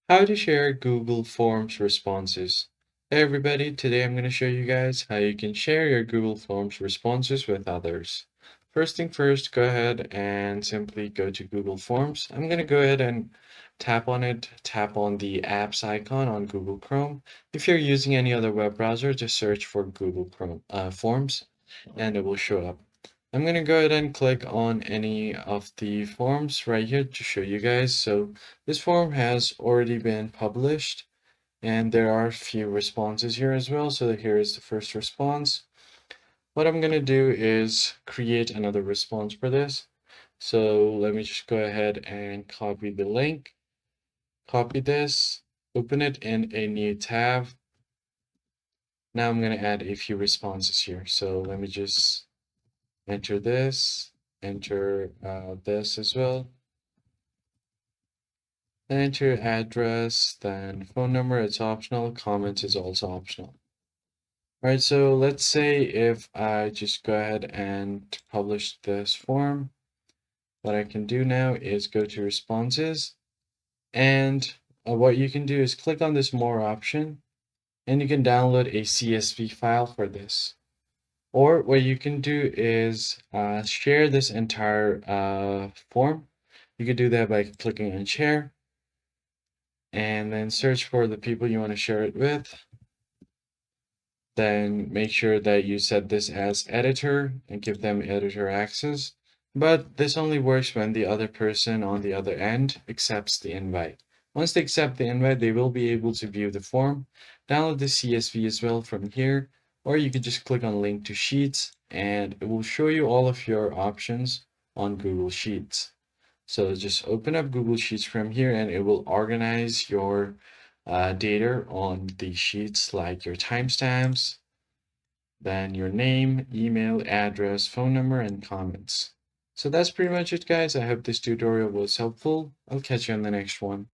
How to share Google Forms responses. Hey everybody, today I'm going to show you guys how you can share your Google Forms responses with others. First thing first, go ahead and simply go to Google Forms. I'm going to go ahead and tap on it, tap on the apps icon on Google Chrome. If you're using any other web browser, just search for Google Chrome Forms and it will show up. I'm going to go ahead and click on any of the forms right here to show you guys. So this form has already been published and there are a few responses here as well. So here is the first response. What I'm going to do is create another response for this. So let me just go ahead and copy the link, copy this, open it in a new tab. Now I'm going to add a few responses here. So let me just enter this, enter this as well. Then enter address, then phone number, it's optional, comments is also optional. All right, so let's say if I just go ahead and publish this form, what I can do now is go to responses, and what you can do is click on this more option, and you can download a CSV file for this. Or what you can do is share this entire form. You could do that by clicking on share and then search for the people you want to share it with. Then make sure that you set this as editor and give them editor access. But this only works when the other person on the other end accepts the invite. Once they accept the invite, they will be able to view the form, download the CSV as well from here, or you could just click on link to Sheets and it will show you all of your options on Google Sheets. So just open up Google Sheets from here and it will organize your data on the sheets like your timestamps, then your name, email, address, phone number, and comments. So that's pretty much it, guys. I hope this tutorial was helpful. I'll catch you on the next one.